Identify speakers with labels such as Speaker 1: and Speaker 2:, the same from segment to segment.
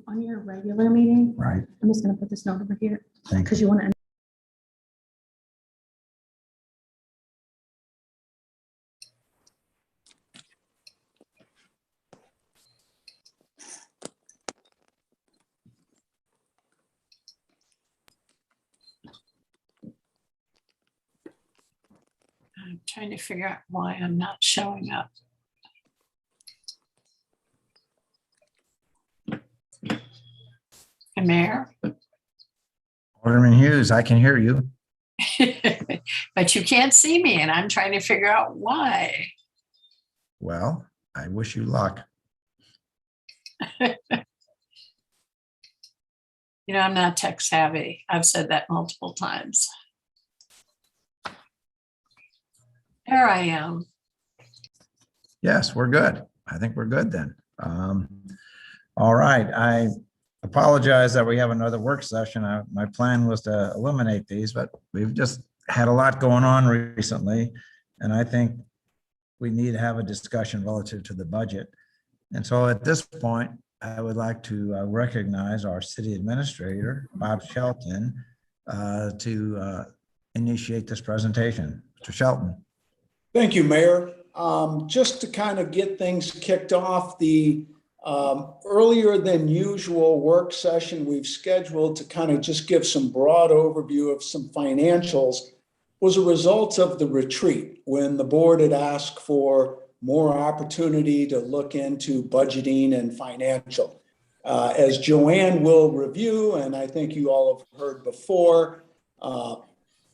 Speaker 1: On your regular meeting,
Speaker 2: Right.
Speaker 1: I'm just going to put this note over here
Speaker 2: Thank you.
Speaker 1: because you want to.
Speaker 3: I'm trying to figure out why I'm not showing up. Hey, Mayor,
Speaker 2: Alderman Hughes, I can hear you.
Speaker 3: but you can't see me, and I'm trying to figure out why.
Speaker 2: Well, I wish you luck.
Speaker 3: You know, I'm not tech savvy. I've said that multiple times. There I am.
Speaker 2: Yes, we're good. I think we're good then. All right. I apologize that we have another work session. My plan was to eliminate these, but we've just had a lot going on recently. And I think we need to have a discussion relative to the budget. And so at this point, I would like to recognize our city administrator, Bob Shelton, to initiate this presentation. Mr. Shelton.
Speaker 4: Thank you, Mayor. Just to kind of get things kicked off, the earlier than usual work session we've scheduled to kind of just give some broad overview of some financials was a result of the retreat when the board had asked for more opportunity to look into budgeting and financial. As Joanne will review, and I think you all have heard before,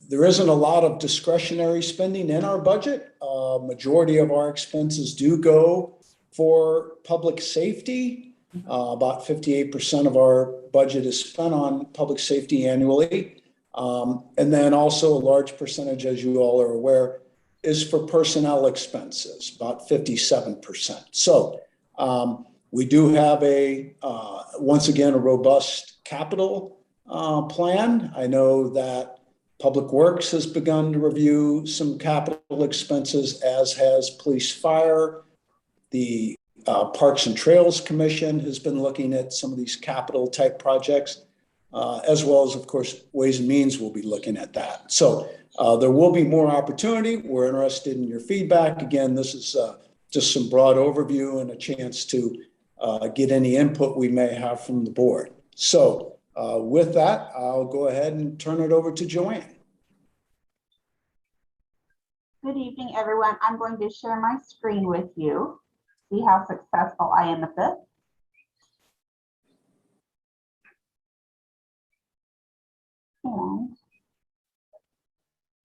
Speaker 4: there isn't a lot of discretionary spending in our budget. Majority of our expenses do go for public safety. About 58% of our budget is spent on public safety annually. And then also a large percentage, as you all are aware, is for personnel expenses, about 57%. So we do have once again, a robust capital plan. I know that Public Works has begun to review some capital expenses, as has Police Fire. The Parks and Trails Commission has been looking at some of these capital type projects, as well as, of course, Ways and Means will be looking at that. So there will be more opportunity. We're interested in your feedback. Again, this is just some broad overview and a chance to get any input we may have from the board. So with that, I'll go ahead and turn it over to Joanne.
Speaker 5: Good evening, everyone. I'm going to share my screen with you, see how successful I am at this. And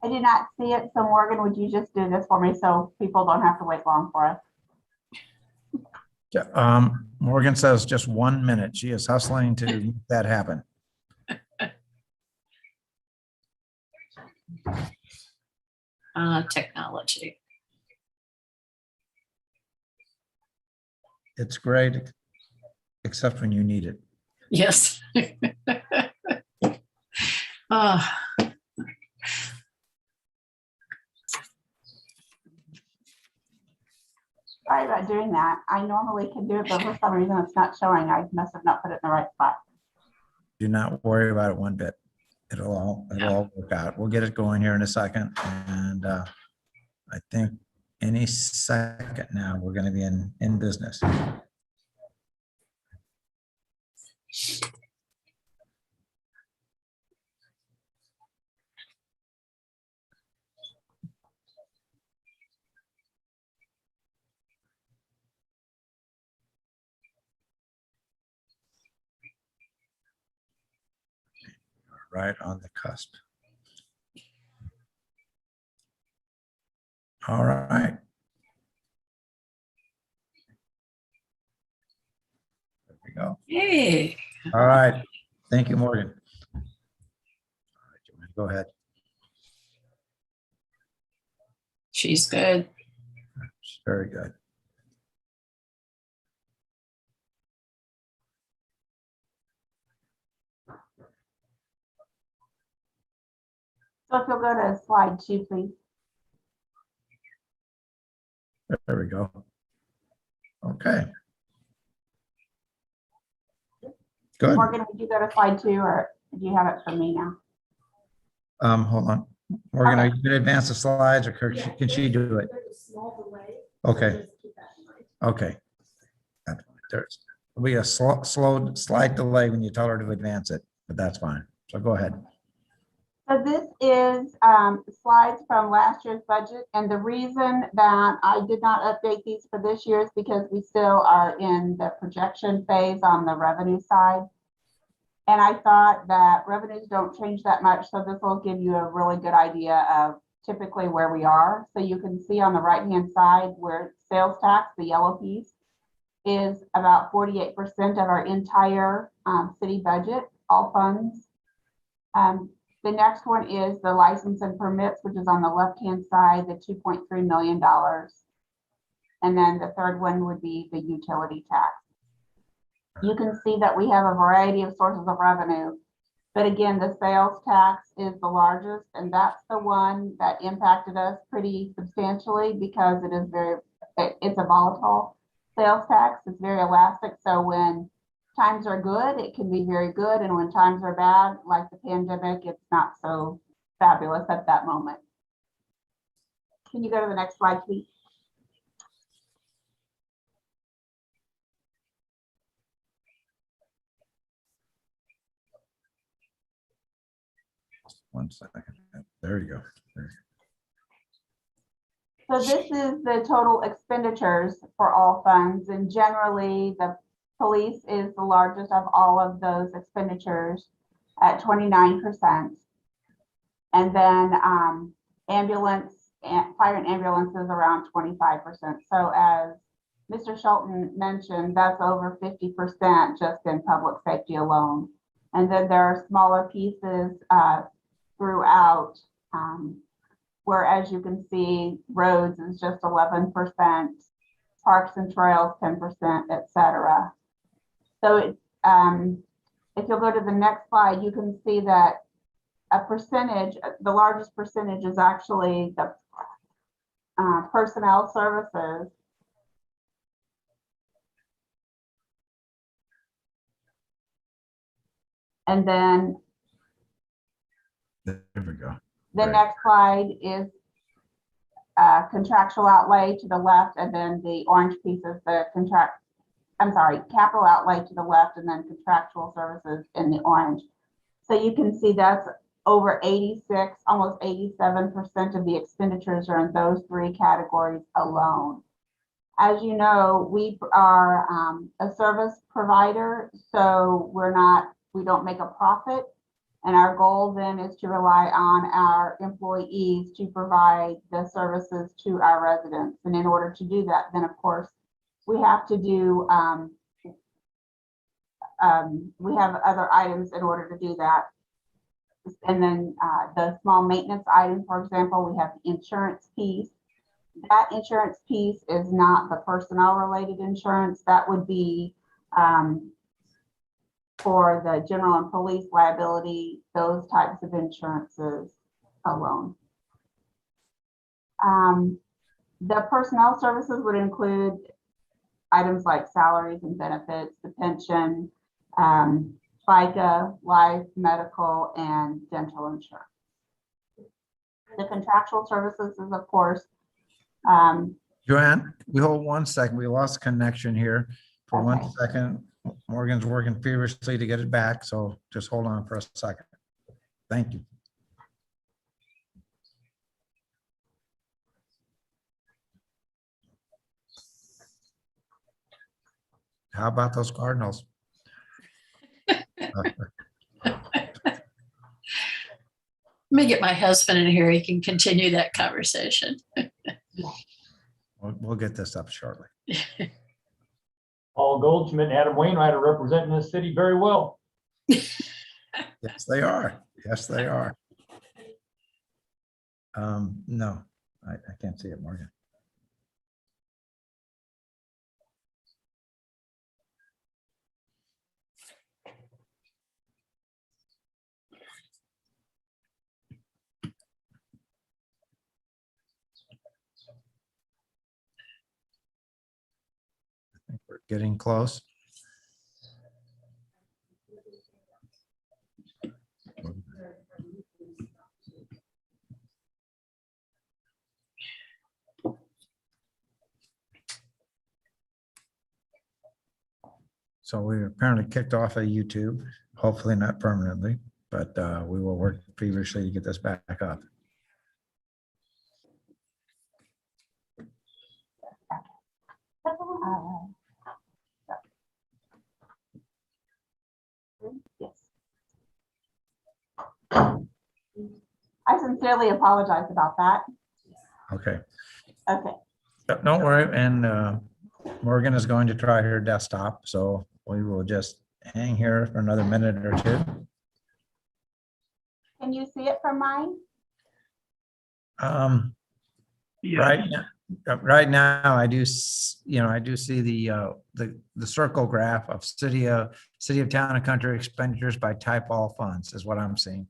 Speaker 5: I did not see it, so Morgan, would you just do this for me so people don't have to wait long for us?
Speaker 2: Morgan says just 1 minute. She is hustling to make that happen.
Speaker 3: Technology.
Speaker 2: It's great, except when you need it.
Speaker 3: Yes.
Speaker 5: Sorry about doing that. I normally can do it, but for some reason it's not showing. I must have not put it in the right spot.
Speaker 2: Do not worry about it one bit. It'll all work out. We'll get it going here in a second. And I think any second now we're going to be in business. Right on the cusp. All right. There we go.
Speaker 3: Hey.
Speaker 2: All right. Thank you, Morgan. All right, Joanne, go ahead.
Speaker 3: She's good.
Speaker 2: Very good.
Speaker 5: So if you'll go to slide 2, please.
Speaker 2: There we go. Okay. Good.
Speaker 5: Morgan, would you go to slide 2 or do you have it for me now?
Speaker 2: Hold on. Morgan, are you going to advance the slides or can she do it? Okay. Okay. There's will be a slow slight delay when you tell her to advance it, but that's fine. So go ahead.
Speaker 5: So this is slides from last year's budget, and the reason that I did not update these for this year is because we still are in the projection phase on the revenue side. And I thought that revenues don't change that much, so this will give you a really good idea of typically where we are. So you can see on the right-hand side where sales tax, the yellow piece, is about 48% of our entire city budget, all funds. The next one is the license and permits, which is on the left-hand side, the $2.3 million. And then the third one would be the utility tax. You can see that we have a variety of sources of revenue, but again, the sales tax is the largest, and that's the one that impacted us pretty substantially because it's a volatile sales tax. It's very elastic. So when times are good, it can be very good. And when times are bad, like the pandemic, it's not so fabulous at that moment. Can you go to the next slide, please?
Speaker 2: One second. There you go. There.
Speaker 5: So this is the total expenditures for all funds, and generally the police is the largest of all of those expenditures at 29%. And then ambulance, fire and ambulance is around 25%. So as Mr. Shelton mentioned, that's over 50% just in public safety alone. And then there are smaller pieces throughout, where, as you can see, roads is just 11%, parks and trails 10%, etc. So if you'll go to the next slide, you can see that a percentage, the largest percentage is actually the personnel services. And then
Speaker 2: There we go.
Speaker 5: the
Speaker 2: Right.
Speaker 5: next slide is contractual outlay to the left, and then the orange piece is the capital outlay to the left, and then contractual services in the orange. So you can see that's over 86, almost 87% of the expenditures are in those three categories alone. As you know, we are a service provider, so we don't make a profit. And our goal then is to rely on our employees to provide the services to our residents. And in order to do that, then of course, we have to do, we have other items in order to do that. And then the small maintenance item, for example, we have the insurance piece. That insurance piece is not the personnel related insurance. That would be for the general and police liability, those types of insurances alone. The personnel services would include items like salaries and benefits, the pension, FICA, life, medical, and dental insurance. The contractual services is, of course,
Speaker 2: Joanne, we hold 1 second. We lost connection here for
Speaker 5: Okay.
Speaker 2: 1 second. Morgan's working feverishly to get it back, so just hold on for a second. Thank you. How about those Cardinals?
Speaker 3: Let me get my husband in here. He can continue that conversation.
Speaker 2: We'll get this up shortly.
Speaker 6: Paul Goldschmidt and Adam Wainwright are representing the city very well.
Speaker 2: Yes, they are. Yes, they are. No, I can't see it, Morgan. getting close. So we apparently kicked off a YouTube, hopefully not permanently, but we will work feverishly to get this back up.
Speaker 5: Yes. I sincerely apologize about that.
Speaker 2: Okay,
Speaker 5: Okay,
Speaker 2: don't worry. And Morgan is going to try her desktop, so we will just hang here for another minute or two.
Speaker 5: can you see it from mine?
Speaker 2: Right now, I do, I do see the circle graph of city of town and country expenditures by type all funds is what I'm seeing.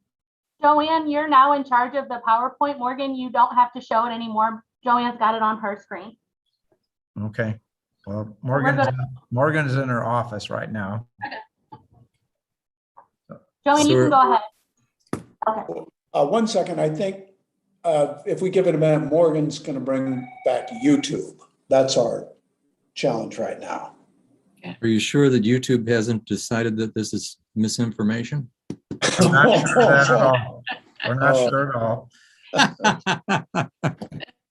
Speaker 7: Joanne, you're now in charge of the PowerPoint. Morgan, you don't have to show it anymore. Joanne's got it on her screen.
Speaker 2: Okay, well,
Speaker 7: good.
Speaker 2: Morgan's in her office right now.
Speaker 7: Joanne, you can go ahead.
Speaker 5: Okay,
Speaker 4: 1 second, I think if we give it a minute, Morgan's going to bring back YouTube. That's our challenge right now.
Speaker 8: Are you sure that YouTube hasn't decided that this is misinformation?
Speaker 2: We're not sure of that at all. We're not sure at all.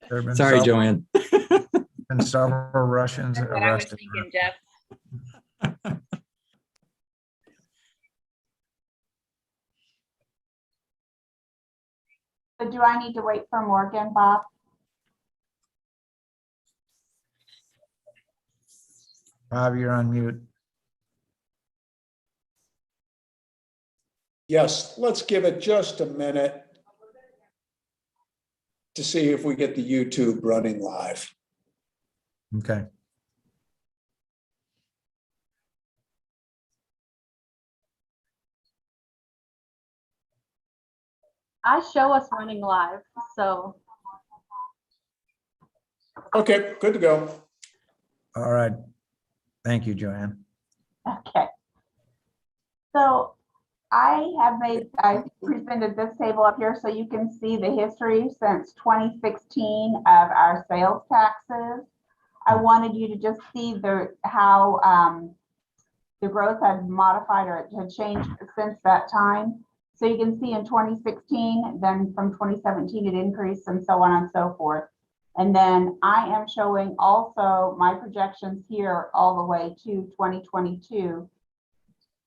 Speaker 2: There have been
Speaker 8: Sorry,
Speaker 2: several-
Speaker 8: Joanne.
Speaker 2: been several Russians
Speaker 3: That's what I was
Speaker 2: arrested.
Speaker 3: thinking, Jeff.
Speaker 5: so do I need to wait for Morgan, Bob?
Speaker 2: Bob, you're on mute.
Speaker 4: Yes, let's give it just a minute to see if we get the YouTube running live.
Speaker 2: Okay.
Speaker 7: I show us running live, so
Speaker 4: Okay, good to go.
Speaker 2: All right. Thank you, Joanne.
Speaker 5: Okay. So I presented this table up here so you can see the history since 2016 of our sales taxes. I wanted you to just see how the growth had modified or it had changed since that time. So you can see in 2016, then from 2017, it increased and so on and so forth. And then I am showing also my projections here all the way to 2022,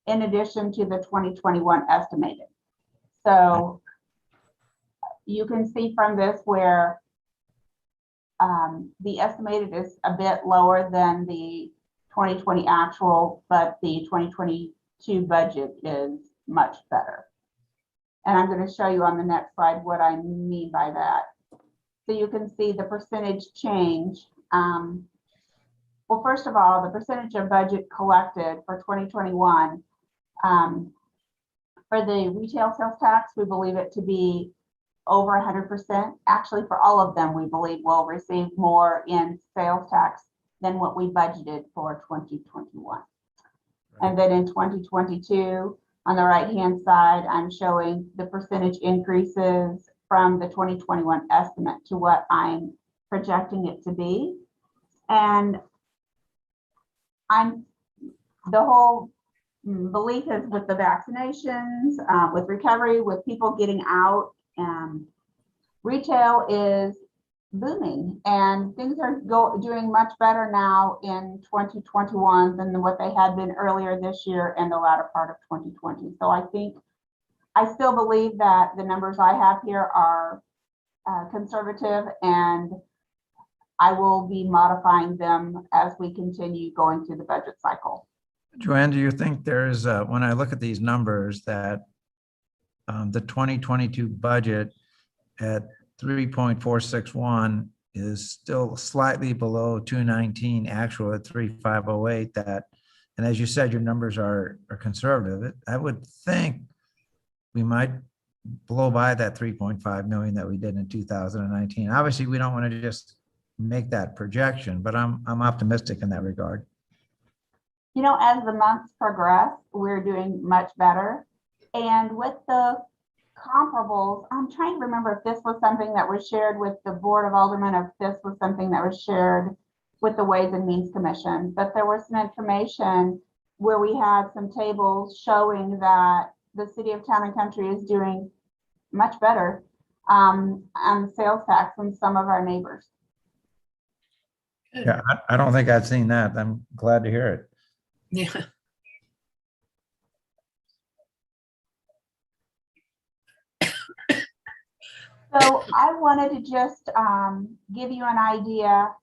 Speaker 5: in addition to the 2021 estimated. So you can see from this where the estimated is a bit lower than the 2020 actual, but the 2022 budget is much better. And I'm going to show you on the next slide what I mean by that. So you can see the percentage change. Well, first of all, the percentage of budget collected for 2021, for the retail sales tax, we believe it to be over 100%. Actually, for all of them, we believe we'll receive more in sales tax than what we budgeted for 2021. And then in 2022, on the right-hand side, I'm showing the percentage increases from the 2021 estimate to what I'm projecting it to be. And the whole belief is with the vaccinations, with recovery, with people getting out, retail is booming and things are doing much better now in 2021 than what they had been earlier this year and the latter part of 2020. So I still believe that the numbers I have here are conservative, and I will be modifying them as we continue going through the budget cycle.
Speaker 2: Joanne, do you think there's, when I look at these numbers, that the 2022 budget at 3.461 is still slightly below 219 actual at 3.508, that, and as you said, your numbers are conservative. I would think we might blow by that 3.5 million that we did in 2019. Obviously, we don't want to just make that projection, but I'm optimistic in that regard.
Speaker 5: You know, as the months progress, we're doing much better. And with the comparables, I'm trying to remember if this was something that was shared with the Board of Aldermen, or if this was something that was shared with the Ways and Means Commission, but there was some information where we had some tables showing that the city of Town and Country is doing much better on sales tax than some of our neighbors.
Speaker 2: Yeah, I don't think I've seen that. I'm glad to hear it.
Speaker 3: Yeah.
Speaker 5: So I wanted to just give you an idea.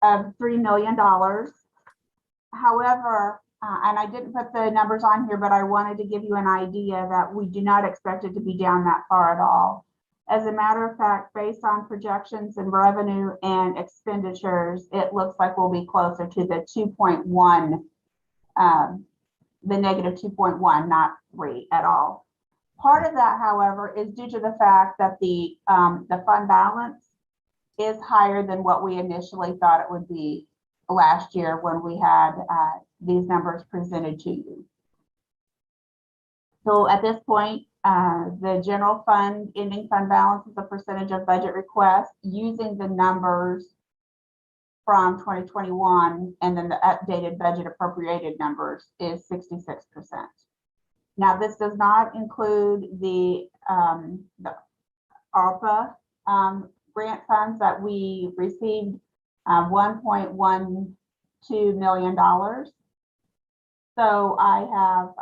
Speaker 5: Of $3 million. However, and I didn't put the numbers on here, but I wanted to give you an idea that we do not expect it to be down that far at all. As a matter of fact, based on projections and revenue and expenditures, it looks like we'll be closer to the 2.1, the negative 2.1, not 3 at all. Part of that, however, is due to the fact that the fund balance is higher than what we initially thought it would be last year when we had these numbers presented to you. So at this point, the general fund ending fund balance is a percentage of budget request using the numbers from 2021, and then the updated budget appropriated numbers is 66%. Now, this does not include the ARPA grant funds that we received, $1.12 million. So I have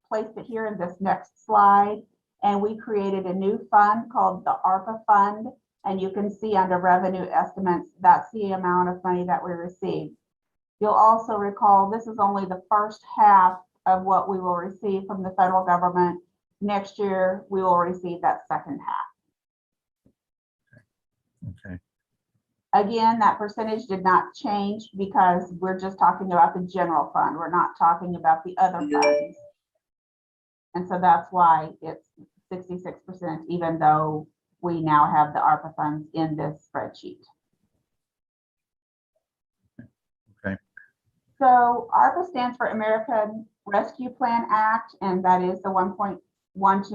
Speaker 5: placed it here in this next slide, and we created a new fund called the ARPA fund, and you can see under revenue estimates, that's the amount of money that we received. You'll also recall this is only the first half of what we will receive from the federal government. Next year, we will receive that second half.
Speaker 2: Okay.
Speaker 5: Again, that percentage did not change because we're just talking about the general fund. We're not talking about the other funds. And so that's why it's 66%, even though we now have the ARPA funds in this spreadsheet.
Speaker 2: Okay.
Speaker 5: So ARPA stands for American Rescue Plan Act, and that is the 1.12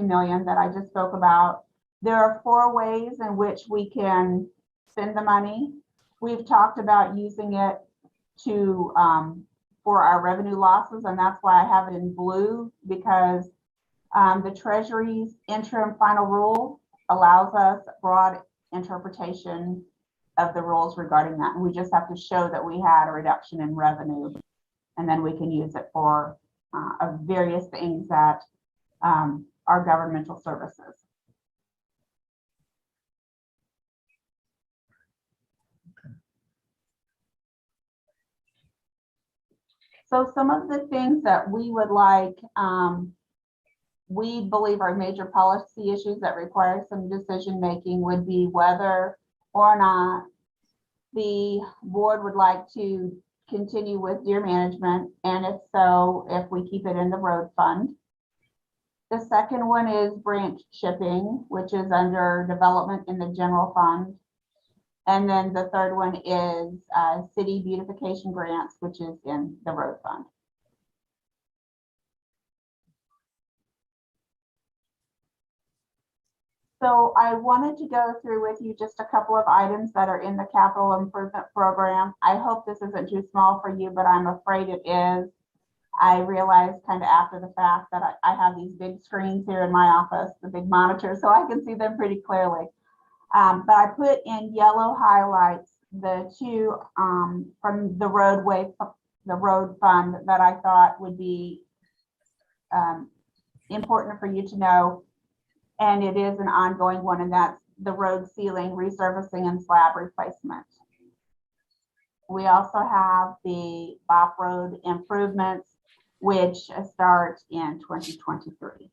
Speaker 5: million that I just spoke about. There are 4 ways in which we can spend the money. We've talked about using it to for our revenue losses, and that's why I have it in blue, because the Treasury's interim final rule allows us broad interpretation of the rules regarding that. And we just have to show that we had a reduction in revenue, and then we can use it for various things that are governmental services. So some of the things that we would like, we believe are major policy issues that require some decision making would be whether or not the board would like to continue with deer management, and if so, if we keep it in the road fund. The second one is branch shipping, which is under development in the general fund. And then the third one is city beautification grants, which is in the road fund. So I wanted to go through with you just a couple of items that are in the capital improvement program. I hope this isn't too small for you, but I'm afraid it is. I realized kind of after the fact that I have these big screens here in my office, the big monitors, so I can see them pretty clearly. But I put in yellow highlights the 2 from the road fund that I thought would be important for you to know. And it is an ongoing one, and that's the road sealing, resurfacing, and slab replacement. We also have the off-road improvements, which start in 2023.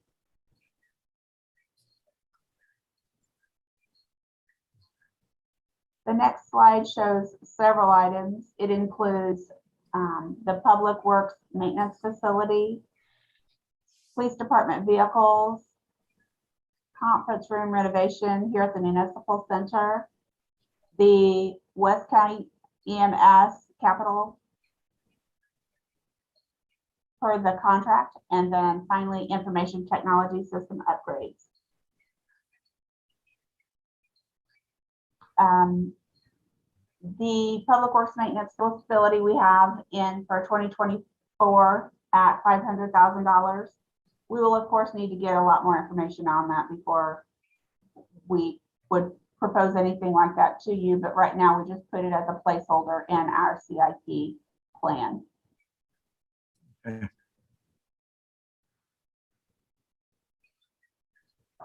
Speaker 5: The next slide shows several items. It includes the Public Works Maintenance Facility, police department vehicles, conference room renovation here at the municipal center, the West County EMS capital for the contract, and then finally information technology system upgrades. The public works maintenance facility we have in for 2024 at $500,000. We will of course need to get a lot more information on that before we would propose anything like that to you, but right now we just put it as a placeholder in our CIP plan.
Speaker 2: Okay.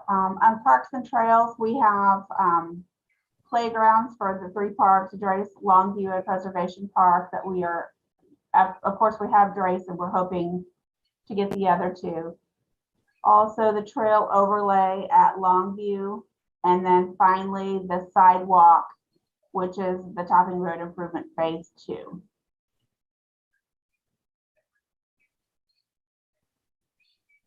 Speaker 5: On parks and trails, we have playgrounds for the 3 parks, Drace, Longview, and Preservation Park that we are, of course, we have Drace and we're hoping to get the other 2. Also the trail overlay at Longview, and then finally the sidewalk, which is the Topping Road Improvement Phase 2.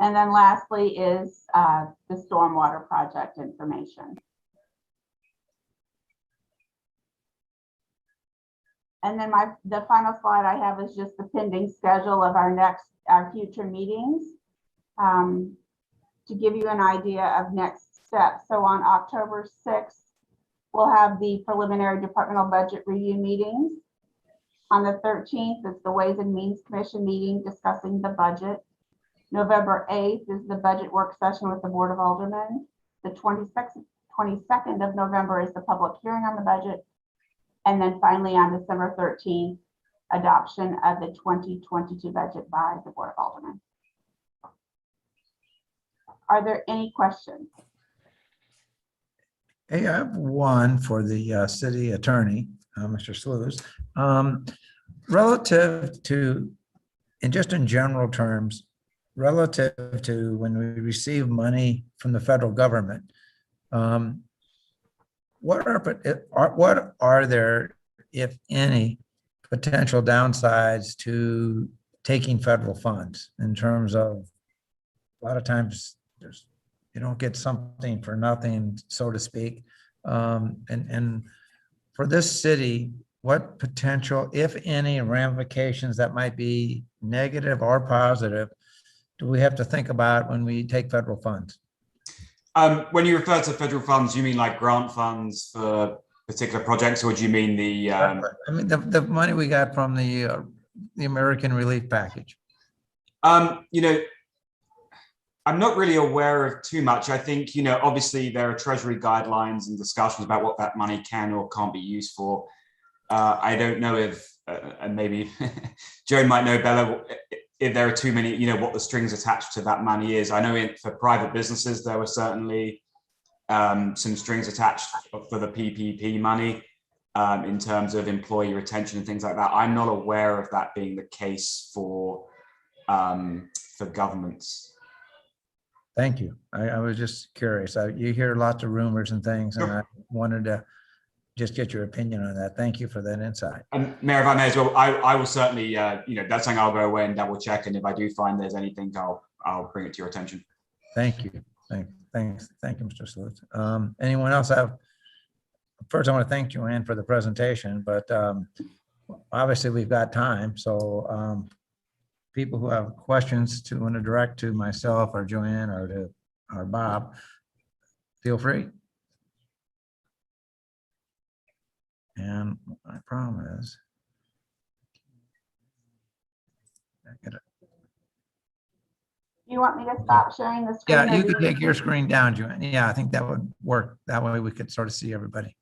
Speaker 5: And then lastly is the stormwater project information. And then the final slide I have is just the pending schedule of our future meetings. To give you an idea of next steps. So on October 6th, we'll have the preliminary departmental budget review meetings. On the 13th is the Ways and Means Commission meeting discussing the budget. November 8th is the budget work session with the Board of Aldermen. The 22nd of November is the public hearing on the budget. And then finally on December 13th, adoption of the 2022 budget by the Board of Aldermen. Are there any questions?
Speaker 2: Hey, I have one for the city attorney, Mr. Sluse. Relative to, and just in general terms, relative to when we receive money from the federal government, what are there, if any, potential downsides to taking federal funds in terms of a lot of times you don't get something for nothing, so to speak. And for this city, what potential, if any, ramifications that might be negative or positive do we have to think about when we take federal funds?
Speaker 9: When you refer to federal funds, you mean like grant funds for particular projects, or do you mean the?
Speaker 2: I mean the money we got from the American Relief Package.
Speaker 9: You know, I'm not really aware of too much. I think, you know, obviously there are Treasury guidelines and discussions about what that money can or can't be used for. I don't know if, and maybe Joan might know better, if there are too many, you know, what the strings attached to that money is. I know for private businesses, there were certainly some strings attached for the PPP money in terms of employee retention and things like that. I'm not aware of that being the case for governments.
Speaker 2: Thank you. I was just curious. You hear lots of rumors and things, and I wanted to just get your opinion on that. Thank you for that insight.
Speaker 9: And Mayor, if I may as well, I will certainly, you know, that's something I'll go away and double check. And if I do find there's anything, I'll bring it to your attention.
Speaker 2: Thank you. Thanks. Thank you, Mr. Sleuth. Anyone else have? First, I want to thank Joanne for the presentation, but obviously we've got time. So people who have questions to want to direct to myself or Joanne or Bob, feel free. And my problem is,
Speaker 5: You want me to stop sharing the screen?
Speaker 2: yeah, you could take your screen down, Joanne. Yeah, I think that would work. That way we could sort of see everybody.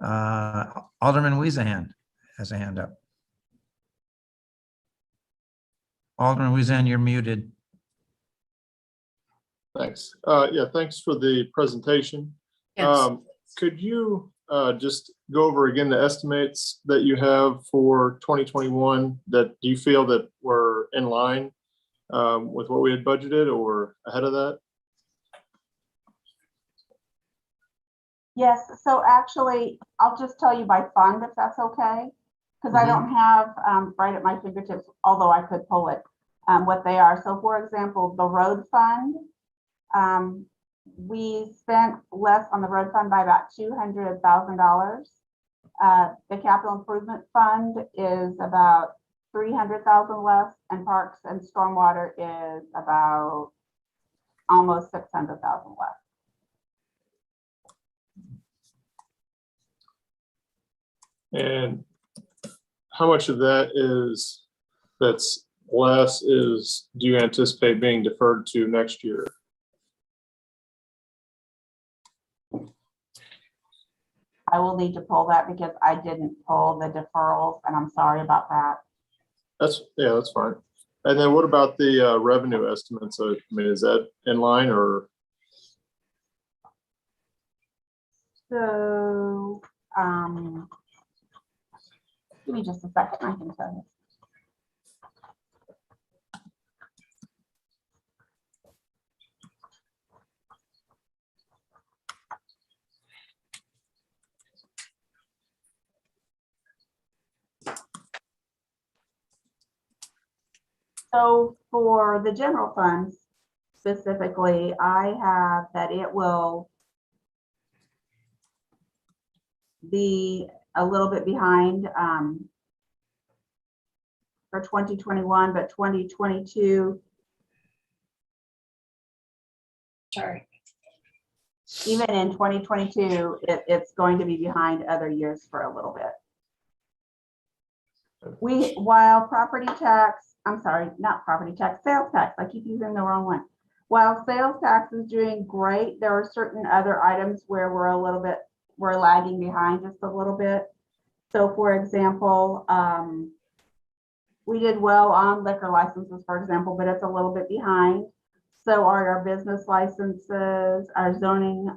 Speaker 2: Alderman Weezahan has a hand up. Alderman Weezahan, you're muted.
Speaker 10: Thanks. Yeah, thanks for the presentation.
Speaker 3: Yes.
Speaker 10: Could you just go over again the estimates that you have for 2021 that do you feel that were in line with what we had budgeted or ahead of that?
Speaker 5: Yes, so actually, I'll just tell you by fund if that's okay, because I don't have right at my fingertips, although I could pull it. what they are. So for example, the road fund, we spent less on the road fund by about $200,000. The capital improvement fund is about 300,000 less, and parks and stormwater is about almost 600,000 less.
Speaker 10: And how much of that that's less do you anticipate being deferred to next year?
Speaker 5: I will need to pull that because I didn't pull the deferrals, and I'm sorry about that.
Speaker 10: That's fine. And then what about the revenue estimates? I mean, is that in line or?
Speaker 5: So, give me just a second, I can tell you. So for the general funds specifically, I have that it will be a little bit behind for 2021, but 2022,
Speaker 3: Sorry.
Speaker 5: even in 2022, it's going to be behind other years for a little bit. While property tax, I'm sorry, not property tax, sales tax, I keep using the wrong one. While sales tax is doing great, there are certain other items where we're lagging behind just a little bit. So for example, we did well on liquor licenses, for example, but it's a little bit behind. So are our business licenses, our zoning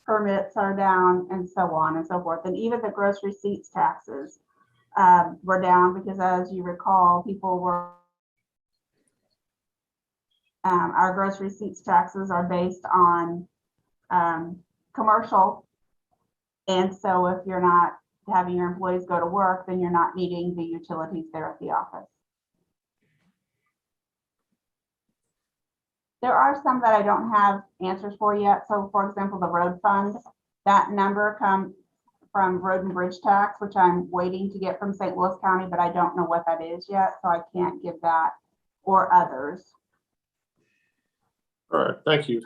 Speaker 5: permits are down, and so on and so forth. And even the gross receipts taxes were down because, as you recall, people were, our gross receipts taxes are based on commercial. And so if you're not having your employees go to work, then you're not needing the utilities there at the office. There are some that I don't have answers for yet. So for example, the road fund, that number comes from road and bridge tax, which I'm waiting to get from St. Louis County, but I don't know what that is yet. So I can't give that or others.
Speaker 10: All right, thank you.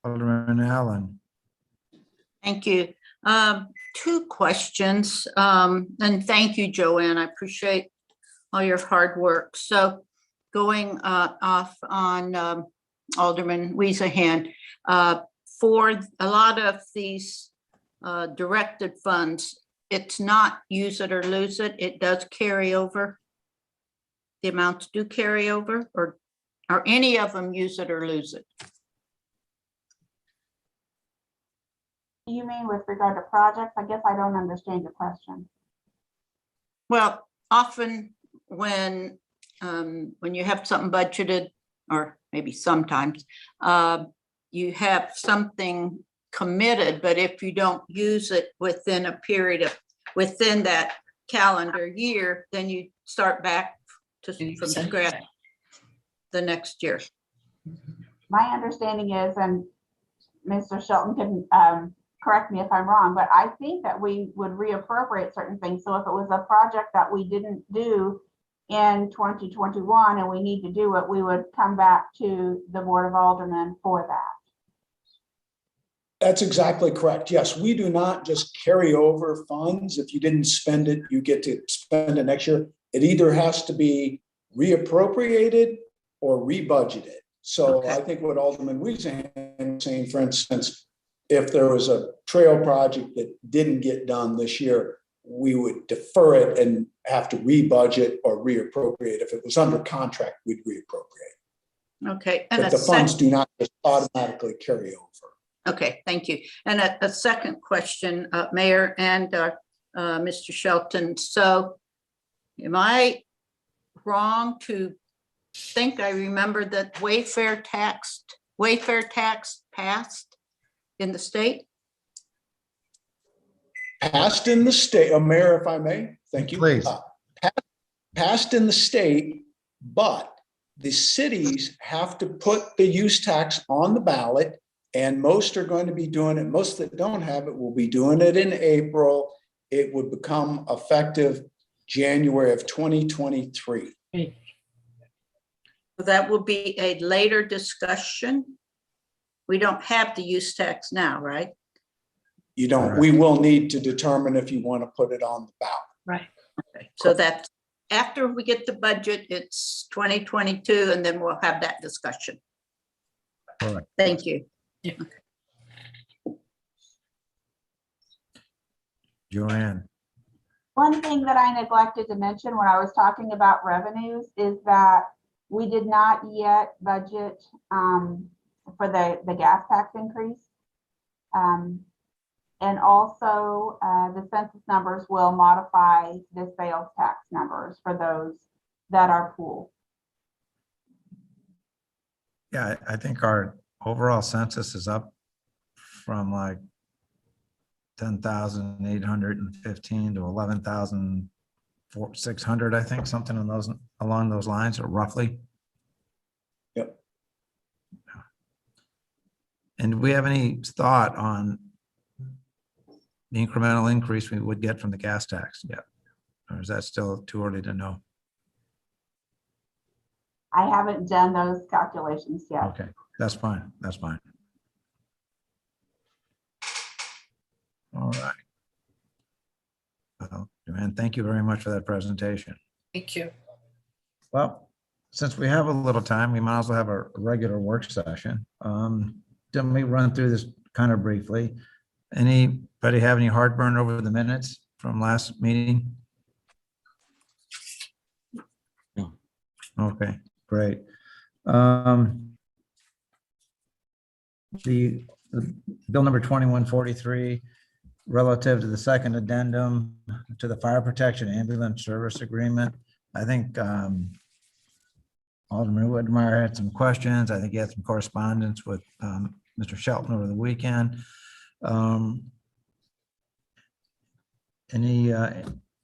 Speaker 2: Alderman Allen.
Speaker 11: Thank you. Two questions, and thank you, Joanne. I appreciate all your hard work. So going off on Alderman Weezahan, for a lot of these directed funds, it's not use it or lose it. It does carry over. The amounts do carry over, or are any of them use it or lose it?
Speaker 5: You mean with regard to projects? I guess I don't understand your question.
Speaker 11: Well, often when you have something budgeted, or maybe sometimes, you have something committed, but if you don't use it within a period of, within that calendar year, then you start back from scratch the next year.
Speaker 5: My understanding is, and Mr. Shelton can correct me if I'm wrong, but I think that we would reappropriate certain things. So if it was a project that we didn't do in 2021 and we need to do it, we would come back to the Board of Aldermen for that.
Speaker 4: That's exactly correct. Yes, we do not just carry over funds. If you didn't spend it, you get to spend it next year. It either has to be reappropriated or rebudgeted. So
Speaker 11: Okay.
Speaker 4: I think what Alderman Weezahan is saying, for instance, if there was a trail project that didn't get done this year, we would defer it and have to rebudget or reappropriate. If it was under contract, we'd reappropriate.
Speaker 11: Okay. And
Speaker 4: But the funds do not just automatically carry over.
Speaker 11: Okay, thank you. And a second question, Mayor and Mr. Shelton. So am I wrong to think I remember that Wayfair tax passed in the state?
Speaker 4: Passed in the state, Mayor, if I may, thank you.
Speaker 2: Please.
Speaker 4: Passed in the state, but the cities have to put the use tax on the ballot, and most are going to be doing it. Most that don't have it will be doing it in April. It would become effective January of 2023.
Speaker 11: That will be a later discussion. We don't have the use tax now, right?
Speaker 4: You don't, we will need to determine if you want to put it on the ballot.
Speaker 3: Right.
Speaker 11: Okay, so that after we get the budget, it's 2022, and then we'll have that discussion.
Speaker 2: Correct.
Speaker 11: Thank you.
Speaker 2: Joanne.
Speaker 5: One thing that I neglected to mention when I was talking about revenues is that we did not yet budget for the gas tax increase. And also the census numbers will modify the sales tax numbers for those that are pooled.
Speaker 2: Yeah, I think our overall census is up from like 10,815 to 11,600, I think, something in those, along those lines, or roughly.
Speaker 4: Yep.
Speaker 2: And do we have any thought on the incremental increase we would get from the gas tax yet? Or is that still too early to know?
Speaker 5: I haven't done those calculations yet.
Speaker 2: Okay, that's fine. That's fine. All right. Well, Joanne, thank you very much for that presentation.
Speaker 3: Thank you.
Speaker 2: Well, since we have a little time, we might as well have a regular work session. Let me run through this kind of briefly. Anybody have any heartburn over the minutes from last meeting?
Speaker 8: No.
Speaker 2: Okay, great. The bill number 2143, relative to the second addendum to the fire protection ambulance service agreement. I think Alderman Whitmire had some questions. I think he had some correspondence with Mr. Shelton over the weekend.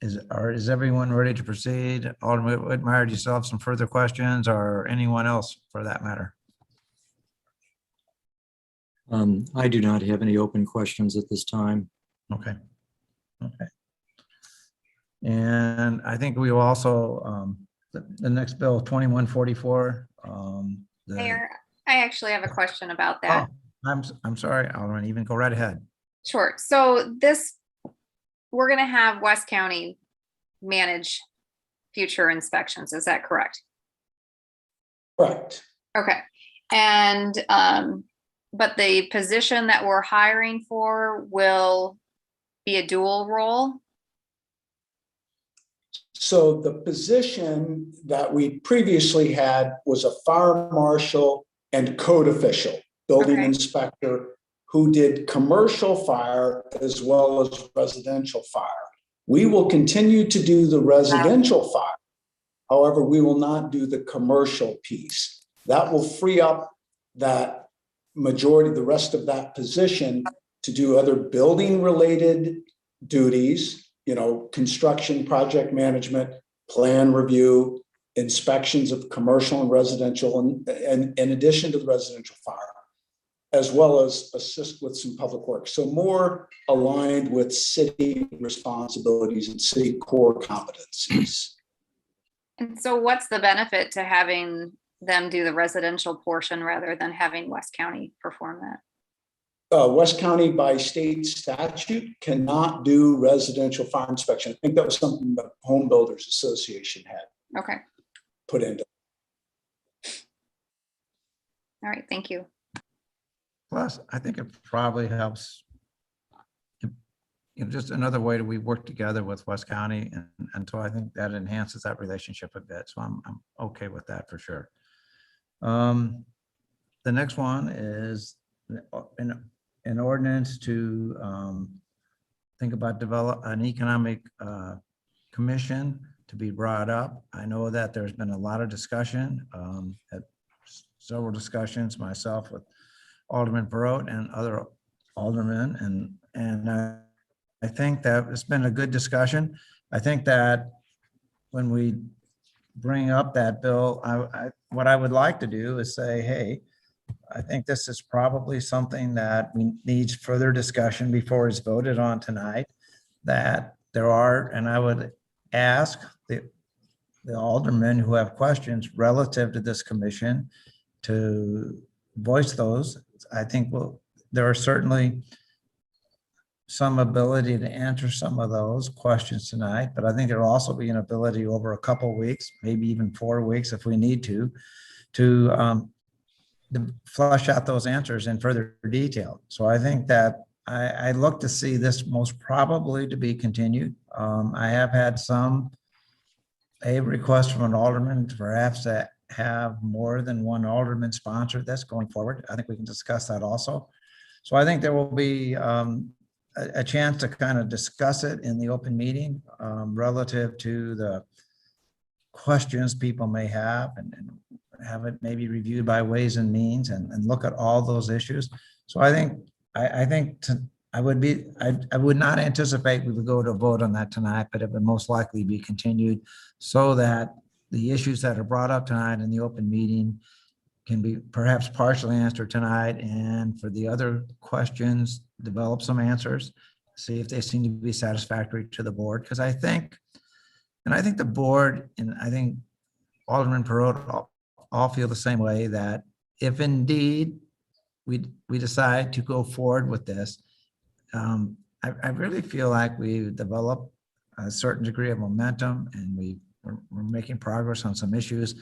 Speaker 2: Is everyone ready to proceed? Alderman Whitmire, do you still have some further questions, or anyone else for that matter?
Speaker 8: I do not have any open questions at this time.
Speaker 2: Okay. Okay. And I think we will also, the next bill, 2144.
Speaker 12: Mayor, I actually have a question about that.
Speaker 2: I'm sorry, Alderman, even go right ahead.
Speaker 12: Sure. So we're going to have West County manage future inspections. Is that correct?
Speaker 4: Correct.
Speaker 12: Okay. And, but the position that we're hiring for will be a dual role?
Speaker 4: So the position that we previously had was a fire marshal and code official, building
Speaker 12: Okay.
Speaker 4: inspector, who did commercial fire as well as residential fire. We will continue to do the residential fire. However, we will not do the commercial piece. That will free up that majority, the rest of that position, to do other building related duties, construction, project management, plan review, inspections of commercial and residential, and in addition to the residential fire, as well as assist with some public work. So more aligned with city responsibilities and city core competencies.
Speaker 12: And so what's the benefit to having them do the residential portion rather than having West County perform that?
Speaker 4: West County by state statute cannot do residential fire inspection. I think that was something the Home Builders Association had
Speaker 12: Okay.
Speaker 4: put into.
Speaker 12: All right. Thank you.
Speaker 2: Plus, I think it probably helps, just another way that we work together with West County, and so I think that enhances that relationship a bit. So I'm okay with that for sure. The next one is an ordinance to think about develop an economic commission to be brought up. I know that there's been a lot of discussion, at several discussions, myself with Alderman Perot and other aldermen, and I think that it's been a good discussion. I think that when we bring up that bill, what I would like to do is say, hey, I think this is probably something that needs further discussion before it's voted on tonight. That there are, and I would ask the aldermen who have questions relative to this commission to voice those. I think there are certainly some ability to answer some of those questions tonight, but I think there'll also be an ability over a couple of weeks, maybe even 4 weeks if we need to flush out those answers in further detail. So I think that I look to see this most probably to be continued. I have had a request from an alderman to perhaps to have more than one alderman sponsor this going forward. I think we can discuss that also. So I think there will be a chance to kind of discuss it in the open meeting relative to the questions people may have and have it maybe reviewed by Ways and Means and look at all those issues. So I think I would not anticipate we would go to vote on that tonight, but it would most likely be continued so that the issues that are brought up tonight in the open meeting can be perhaps partially answered tonight, and for the other questions, develop some answers, see if they seem to be satisfactory to the board. Because I think the board, and I think Alderman Perot all feel the same way, that if indeed we decide to go forward with this, I really feel like we've developed a certain degree of momentum and we're making progress on some issues.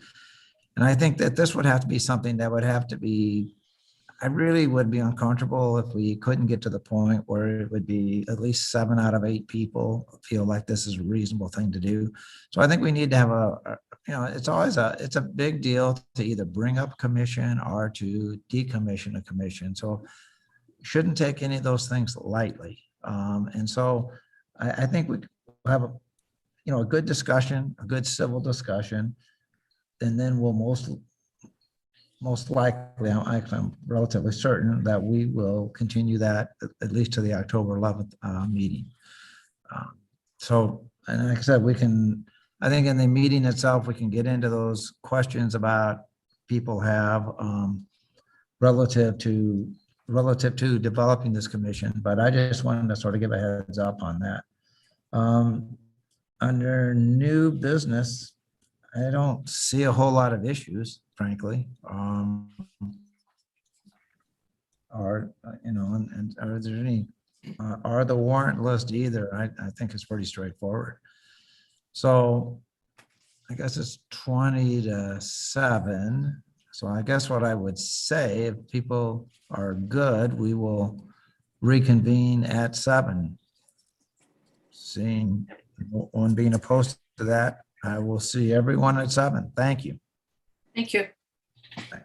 Speaker 2: And I think that this would have to be something that would have to be, I really would be uncomfortable if we couldn't get to the point where it would be at least 7 out of 8 people feel like this is a reasonable thing to do. So I think we need to have it's a big deal to either bring up a commission or to decommission a commission. So shouldn't take any of those things lightly. And so I think we have a good discussion, a good civil discussion, and then we'll most likely, I'm relatively certain that we will continue that at least to the October 11th meeting. And like I said, I think in the meeting itself, we can get into those questions about people have relative to developing this commission, but I just wanted to sort of give a heads up on that. Under new business, I don't see a whole lot of issues, frankly. And are there any, are the warrant list either? I think it's pretty straightforward. So I guess it's 20 to 7. So I guess what I would say, if people are good, we will reconvene at 7. Seeing one being opposed to that, I will see everyone at 7. Thank you.
Speaker 3: Thank you.
Speaker 2: Bye.